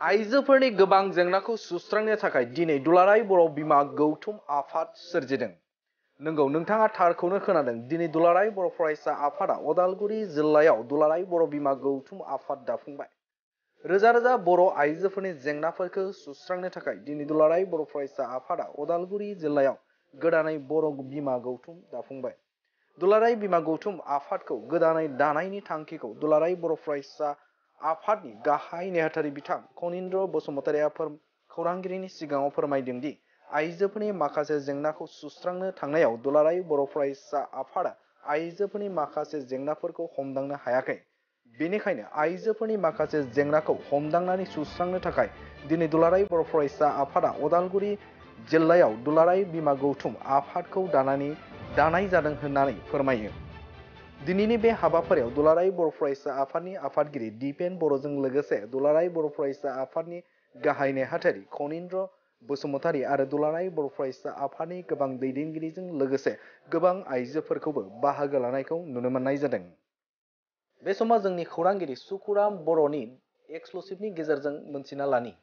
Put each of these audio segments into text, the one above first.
आइजोफोरनि गोबां जेंनाखौ सुस्रांनो थाखाय दिनै दुलाराय बर' बिमा गौथुम आफाद सोरजिदों। नंगौ, नोंथाङा थारखौनो खोनादों। दिनै दुलाराय बर' फरायसा आफादा उदालगुरि जिल्लायाव दुलाराय बर' बिमा गौथुम आफाद दाफुंबाय। रोजा रोजा बर' आइजोफोरनि जेंनाफोरखौ सुस्रांनो थाखाय दिनै दुलाराय बर' फरायसा आफादा उदालगुरि जिल्लायाव गोदानै बर' बिमा गौथुम दाफुंबाय। दुलाराय बिमा गौथुम आफादखौ गोदानै दानायनि थांखिखौ दुलाराय बर' फरायसा आफादनि गाहाय नेहाथारि बिथां खनीन्द्र बसुमतारिया खौरांगिरिनि सिगाङाव फोरमायदों दि आइजोफोरनि माखासे जेंनाखौ सुस्रांनो थांनायाव दुलाराय बर' फरायसा आफादा आइजोफोरनि माखासे जेंनाफोरखौ हमदांनो हायाखै। बेनिखायनो आइजोफोरनि माखासे जेंनाखौ हमदांनानै सुस्रांनो थाखाय दिनै दुलाराय बर' फरायसा आफादा उदालगुरि जिल्लायाव दुलाराय बिमा गौथुम आफादखौ दानाय जादों होननानै फोरमायो। दिनैनि बे हाबाफारियाव दुलाराय बर' फरायसा आफादनि आफादगिरि दिपेन बर'जों लोगोसे दुलाराय बर' फरायसा आफादनि गाहाय नेहाथारि खनीन्द्र बसुमतारी आरो दुलाराय बर' फरायसा आफादनि गोबां दैदेनगिरिजों लोगोसे गोबां आइजोफोरखौबो बाहागो लानायखौ नुनो मोननाय जादों। बे समाव जोंनि खौरांगिरि सुकुराम बर'नि एक्सक्लुसिभनि गेजेरजों मोनथिना लानि।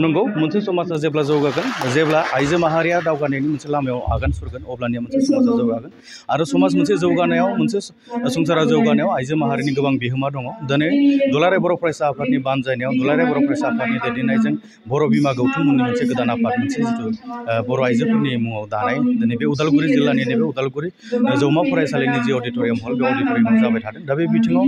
नंगौ, मोनसे समाजा जेब्ला जौगागोन, जेब्ला आइजो माहारिया दावगानायनि मोनसे लामायाव आगान सुरगोन, अब्लानिया मोनसे समाजा जौगागोन। आरो समाज मोनसे जौगानायाव, मोनसे संसारा जौगानायाव आइजो माहारिनि गोबां बिहोमा दङ। दिनै दुलाराय बर' फरायसा आफादनि बानजायनायाव, दुलाराय बर' फरायसा आफादनि दैदेननायजों बर' बिमा गौथुम मुंनि मोनसे गोदान आफाद, मोनसे जिथु बर' आइजोफोरनि मुङाव दानाय, दिनै बे उदालगुरि जिल्लानि नैबे उदालगुरि जौमा फरायसालिनि जि अडिट'रियाम हल, बे अडिट'रियामाव जाबाय थादों। दा बे बिथिङाव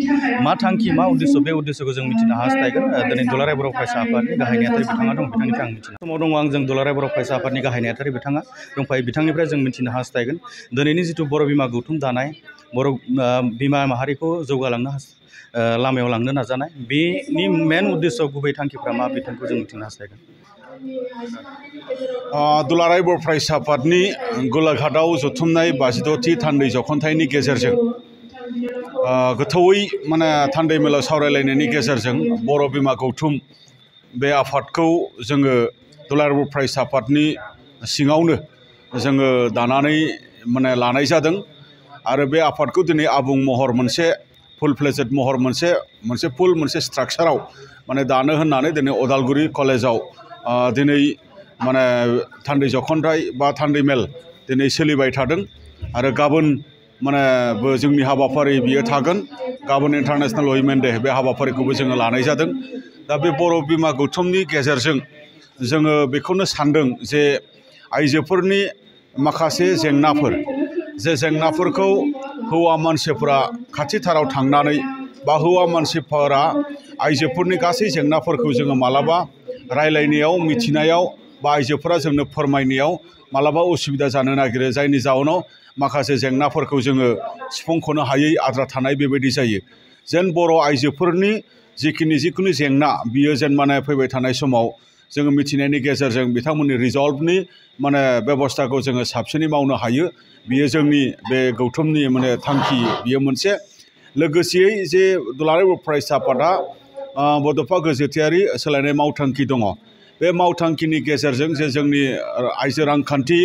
मा थांखि, मा उद्देश्य, बे उद्देश्यखौ जों मिथिनो हास्थायगोन। दिनै दुलाराय बर' फरायसा आफादनि गाहाय नेहाथारि बिथाङा दं, बिथांनिफ्राय आं मिथिनो समाव दङ। आंजों दुलाराय बर' फरायसा आफादनि गाहाय नेहाथारि बिथाङा दंफायो। बिथांनिफ्राय जों मिथिनो हास्थायगोन दिनैनि जिथु बर' बिमा गौथुम दानाय, बर' बिमा माहारिखौ जौगालांनो लामायाव लांनो नाजानाय, बेनि मेन उद्देश्य, गुबै थांखिफ्रा मा, बिथांखौ जों मिथिनो हास्थायगोन। दुलाराय बर' फरायसा आफादनि गलाघाटआव जथुमनाय 52थि थान्दै जख'न्थायनि गेजेरजों गोथौयै थान्दै मेलाव सावरायलायनायनि गेजेरजों बर' बिमा गौथुम बे आफादखौ जोङो दुलाराय बर' फरायसा आफादनि सिङावनो जोङो दानानै लानाय जादों। आरो बे आफादखौ दिनै आबुं महर, मोनसे फुल फ्लेजेड महर, मोनसे स्ट्राक्चाराव दानो होननानै दिनै उदालगुरि कलेजाव दिनै थान्दै जख'न्थाय बा थान्दै मेल दिनै सोलिबाय थादों। आरो गाबोन जोंनि हाबाफारि बियो थागोन। गाबोन इन्टारनेशनेल उइमेन डे, बे हाबाफारिखौबो जोङो लानाय जादों। दा बे बर' बिमा गौथुमनि गेजेरजों जोङो बेखौनो सानदों जे आइजोफोरनि माखासे जेंनाफोरखौ हौवा मानसिफोरा खाथिथाराव थांनानै बा हौवा मानसिफोरा आइजोफोरनि गासै जेंनाफोरखौ जोङो मालाबा रायलायनायाव, मिथिनायाव बा आइजोफोरा जोंनो फोरमायनायाव मालाबा उसुबिदा जानो नागिरो, जायनि जाउनाव माखासे जेंनाफोरखौ जोङो सुफुंख'नो हायै आद्रा थानाय बेबायदि जायो। जेन बर' आइजोफोरनि जिखुनु जेंना, बियो जेन फैबाय थानाय समाव जोङो मिथिनायनि गेजेरजों बिथांमोननि रिजल्भनि बेबस्थाखौ जोङो साबसिनै मावनो हायो। बियो जोंनि बे गौथुमनि थांखि, बियो मोनसे। लोगोसेयै जे दुलाराय बर' फरायसा आफादआ बड'फा गोजोथायारि सोलायनाय मावथांखि दङ। बे मावथांखिनि गेजेरजों जे जोंनि आइजो रांखान्थि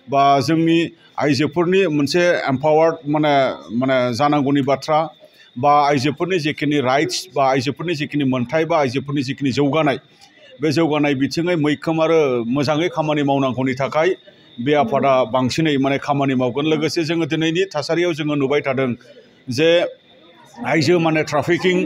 बा जोंनि आइजोफोरनि मोनसे एम्पावार्ड जानांगौनि बाथ्रा, बा आइजोफोरनि जिखिनि राइट्स, बा आइजोफोरनि जिखिनि मोन्थाय, बा आइजोफोरनि जिखिनि जौगानाय, बे जौगानाय बिथिङै मैखोम आरो मोजाङै खामानि मावनांगौनि थाखाय बे आफादा बांसिनै खामानि मावगोन। लोगोसे जोङो दिनैनि थासारियाव जोङो नुबाय थादों जे आइजो ट्राफिकिं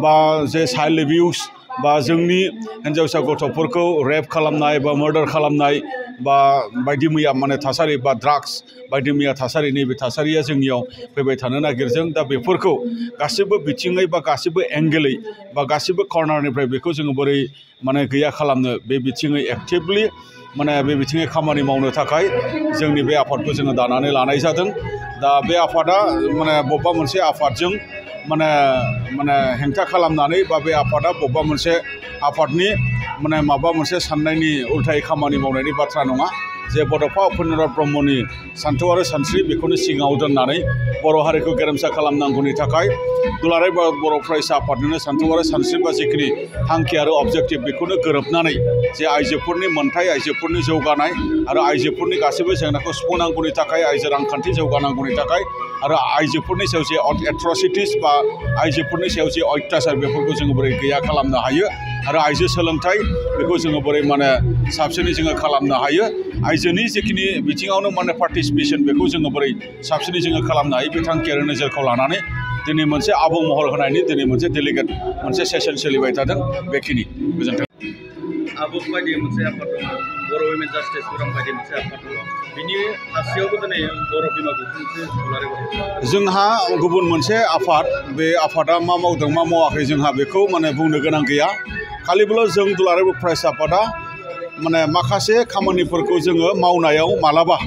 बा जे चाइल्ड एबिउस, बा जोंनि हिन्जावसा गथ'फोरखौ रेप खालामनाय बा मार्डार खालामनाय, बा बायदि मैया थासारि, बा ड्राग्स बायदि मैया थासारि, नैबे थासारिया जोंनियाव फैबाय थानो नागिरदों। दा बेफोरखौ गासिबो बिथिङै बा गासिबो एंगेलै बा गासिबो कर्नारनिफ्राय बेखौ जोङो बोरै गैया खालामनो, बे बिथिङै एक्टिभलि बे बिथिङै खामानि मावनो थाखाय जोंनि बे आफादखौ जोङो दानानै लानाय जादों। दा बे आफादा बबेबा मोनसे आफादजों हेंथा खालामनानै, बा बे आफादा बबेबा मोनसे आफादनि माबा मोनसे साननायनि उल्थायै खामानि मावनायनि बाथ्रा नङा। जे बड'फा उपेन्द्रनाथ ब्रह्मनि सान्थौ आरो सानस्रि, बेखौनो सिगाङाव दोननानै बर' हारिखौ गेरेमसा खालामनांगौनि थाखाय दुलाराय बर' फरायसा आफादनिनो सान्थौ आरो सानस्रि बा जिखिनि थांखि आरो अबजेक्टिभ, बेखौनो गोरोबनानै जे आइजोफोरनि मोन्थाय, आइजोफोरनि जौगानाय आरो आइजोफोरनि गासैबो जेंनाखौ सुफुंनांगौनि थाखाय, आइजो रांखान्थि जौगानांगौनि थाखाय, आरो आइजोफोरनि सायाव जे एट्रसिटिस बा आइजोफोरनि सायाव जे अयथासार, बेफोरखौ जोङो बोरै गैया खालामनो हायो, आरो आइजो सोलोंथाइ बेखौ जोङो बोरै माने साबसिनै जोङो खालामनो हायो आइजोनि जिखिनि बिथिङावनो माने पार्टिसिपेसन बेखौ जोङो बोरै साबसिनै जोङो खालामनो हायो बे थांखि आरो नोजोरखौ लानानै दिनै मोनसे आबुं महर होनायनि दिनै मोनसे डेलिगेट मोनसे सेसन सोलिबाय थादों बेखिनि गोजोन्थों। आबुं बायदि मोनसे आफाद दङ बर' उइमेन जास्टिस प्रग्राम बायदि मोनसे आफाद दङ बिनि फारसेयावबो दिनै बर' बिमा गौथुम मोनसे दुलाराय बर' जोंहा गुबुन मोनसे आफाद बे आफादा मा मावदों मा मावाखै जोंहा बेखौ माने बुंनो गोनां गैया खालिबोल' जों दुलाराय बर' फरायसा आफादा माने माखासे खामानिफोरखौ जोङो मावनायाव मालाबा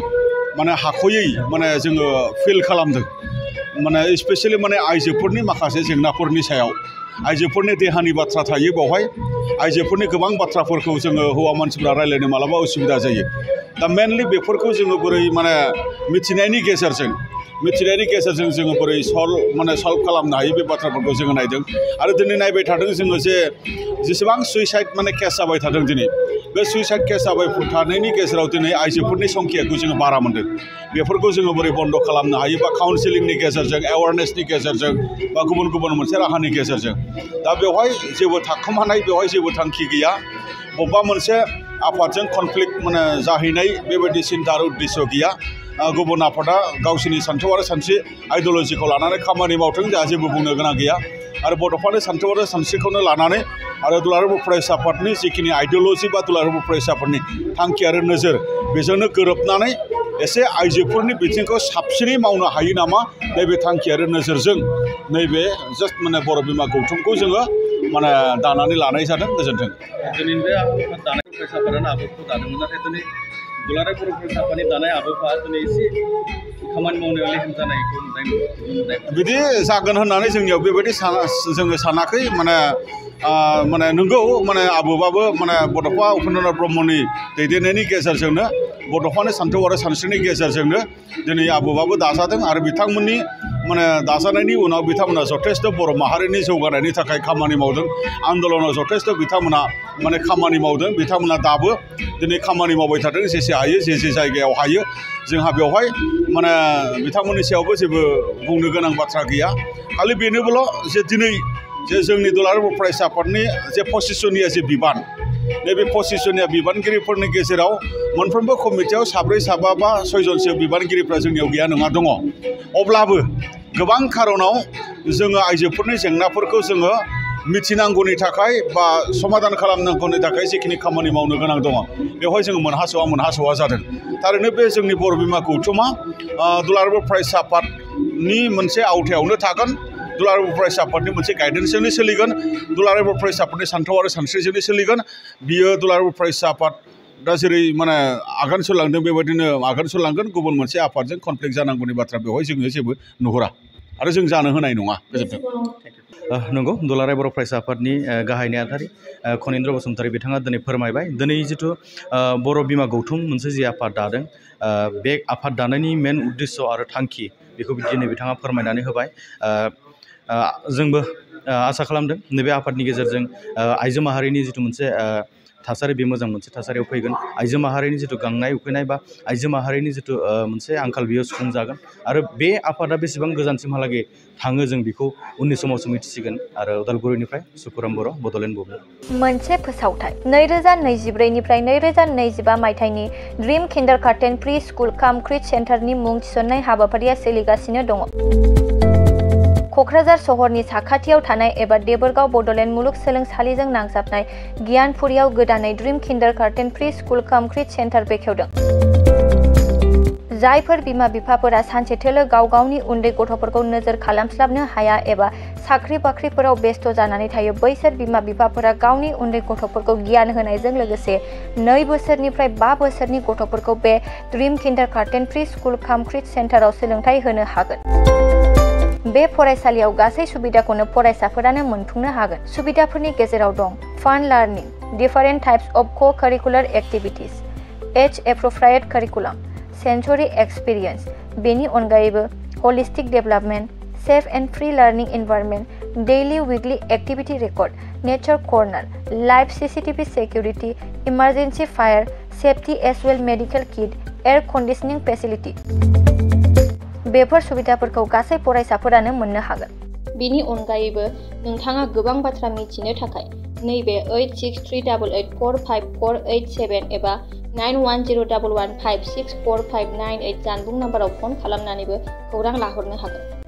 माने हाख'यै माने जोङो फिल खालामदों माने स्पेसियेलि माने आइजोफोरनि माखासे जेंनाफोरनि सायाव आइजोफोरनि देहानि बाथ्रा थायो बेवहाय आइजोफोरनि गोबां बाथ्राफोरखौ जोङो हौवा मानसिफ्रा रायज्लायनो मालाबा उसुबिदा जायो दा मेनलि बेफोरखौ जोङो बोरै माने मिथिनायनि गेजेरजों जोङो बोरै सल्भ खालामनो हायो बे बाथ्राफोरखौ जोङो नायदों आरो दिनै नायबाय थादों जोङो जे जेसेबां सुइसाइड माने केस जाबाय थादों दिनै बे सुइसाइड केस जाबाय थानायनि गेजेराव दिनै आइजोफोरनि संख्याखौ जोङो बारा मोन्दों बेफोरखौ जोङो बोरै बन्द' खालामनो हायो बा काउन्सिलिंनि गेजेरजों एवारनेसनि गेजेरजों बा गुबुन मोनसे राहानि गेजेरजों दा बेवहाय जेबो थाखोमानाय बेवहाय जेबो थांखि गैया बबेबा मोनसे आफादजों कनफ्लिक्ट माने जाहैनाय बेबायदि सिन्था आरो उद्देश्य गैया गुबुन आफादा गावसोरनि सान्थौ आरो सानस्रि आइडिय'लजिखौ लानानै खामानि मावथों जोंहा जेबो बुंनो गोनां गैया आरो बड'फानि सान्थौ आरो सानस्रिखौनो लानानै आरो दुलाराय बर' फरायसा आफादनि जिखिनि आइडिय'लजि बा दुलाराय बर' फरायसा आफादनि थांखि आरो नोजोर बेजोंनो गोरोबनानै एसे आइजोफोरनि बिथिंखौ साबसिनै मावनो हायो नामा नैबे थांखि आरो नोजोरजों नैबे जास्ट माने बर' बिमा गौथुमखौ जोङो माने दानानै लानाय जादों गोजोन्थों। दिनै बे आबहावा दानाय फरायसा आफादानो आबहावाखौ दादोंमोन नाथाय दिनै दुलाराय बर' फरायसा आफादनि दानाय आबहावा दिनै एसे खामानि मावनायाव लेहेम जानायखौ नुनाय बिदि जागोन होननानै जोंनियाव बेबायदि जोङो सानाखै माने नंगौ माने आबौबाबो माने बड'फा उपेन्द्रनाथ ब्रह्मनि दैदेननायनि गेजेरजोंनो बड'फानि सान्थौ आरो सानस्रिनि गेजेरजोंनो दिनै आबौबाबो दाजादों आरो बिथांमोननि माने दाजानायनि उनाव बिथांमोना जथेस्थ' बर' माहारिनि जौगानायनि थाखाय खामानि मावदों आन्दलनाव जथेस्थ' बिथांमोना माने खामानि मावदों बिथांमोना दाबो दिनै खामानि मावबाय थादों जेसे हायो जे जायगायाव हायो जोंहा बेवहाय माने बिथांमोननि सायावबो जेबो बुंनो गोनां बाथ्रा गैया खालि बेनोबोल' जे दिनै जे जोंनि दुलाराय बर' फरायसा आफादनि जे पसिसनिया जे बिबान नैबे पसिसनिया बिबानगिरिफोरनि गेजेराव मोनफ्रोमबो कमिटियाव साब्रै साबा बा सयजनसो बिबानगिरिफ्रा जोंनियाव गैया नङा दङ अब्लाबो गोबां खारनाव जोङो आइजोफोरनि जेंनाफोरखौ जोङो मिथिनांगौनि थाखाय बा समाधान खालामनांगौनि थाखाय जिखिनि खामानि मावनो गोनां दङ बेवहाय जोङो मोनहास'वा जादों थारैनो बे जोंनि बर' बिमा गौथुमा दुलाराय बर' फरायसा आफादनि मोनसे आवथायावनो थागोन दुलाराय बर' फरायसा आफादनि मोनसे गाइडेन्सजोंनो सोलिगोन दुलाराय बर' फरायसा आफादनि सान्थौ आरो सानस्रिजोंनो सोलिगोन बियो दुलाराय बर' फरायसा आफाद दा जेरै माने आगान सुरलांदों बेबायदिनो आगान सुरलांगोन गुबुन मोनसे आफादजों कनफ्लिक्ट जानांगौनि बाथ्रा बेवहाय जोङो जेबो नुहुरा आरो जों जानो होनाय नङा गोजोन्थों। नंगौ दुलाराय बर' फरायसा आफादनि गाहाय नेहाथारि खनिन्द्र बसुमतारी बिथाङा दिनै फोरमायबाय दिनै जिथु बर' बिमा गौथुम मोनसे जि आफाद दादों बे आफाद दानायनि मेन उद्देश्य आरो थांखि बेखौ दिनै बिथाङा फोरमायनानै होबाय जोंबो आसा खालामदों नैबे आफादनि गेजेरजों आइजो माहारिनि जिथु मोनसे थासारि बे मोजां मोनसे थासारियाव फैगोन आइजो माहारिनि जिथु गांनाय उखैनाय बा आइजो माहारिनि जिथु मोनसे आंखाल बियो सुफुंजागोन आरो बे आफादा बेसेबां गोजानसिमहालागै थाङो जों बेखौ उननि समावसो मिथिसिगोन आरो उदालगुरिनिफ्राय सुकुराम बर' बड'लेण्ड बुब्लि मोनसे फोसावथाय 2024निफ्राय 2025 मायथाइनि ड्रिम किन्डारगार्टेन प्रि स्कुल काम क्रिट सेन्टारनि मुं थिसननाय हाबाफारिया सोलिगासिनो दङ। क'क्राझार सहरनि साखाथियाव थानाय एबा देबोरगाव बड'लेण्ड मुलुगसोलोंसालिजों नांजाबनाय गियानपुरियाव गोदानै ड्रिम किन्डारगार्टेन प्रि स्कुल काम क्रिट सेन्टार बेखेवदों। जायफोर बिमा बिफाफोरा सानसेथोलो गाव गावनि उन्दै गथ'फोरखौ नोजोर खालामस्लाबनो हाया एबा साख्रि बाख्रिफोराव बेस्थ' जानानै थायो बैसोर बिमा बिफाफोरा गावनि उन्दै गथ'फोरखौ गियान होनायजों लोगोसे 2 बोसोरनिफ्राय 5 बोसोरनि गथ'फोरखौ बे ड्रिम किन्डारगार्टेन प्रि स्कुल काम क्रिट सेन्टाराव सोलोंथाइ होनो हागोन। बे फरायसालियाव गासै सुबिदाखौनो फरायसाफोरानो मोनफुंनो हागोन। सुबिदाफोरनि गेजेराव दं fun learning, different types of co-curricular activities, age appropriate curriculum, sensory experience, बेनि अनगायैबो holistic development, safe and free learning environment, daily weekly activity record, nature corner, live CCTV security, emergency fire safety as well medical kit, air conditioning facility बेफोर सुबिदाफोरखौ गासै फरायसाफोरानो मोननो हागोन। बेनि अनगायैबो नोंथाङा गोबां बाथ्रा मिथिनो थाखाय नैबे 8638845487 एबा 9101156459 जानबुं नाम्बाराव फन खालामनानैबो खौरां लाहरनो हागोन।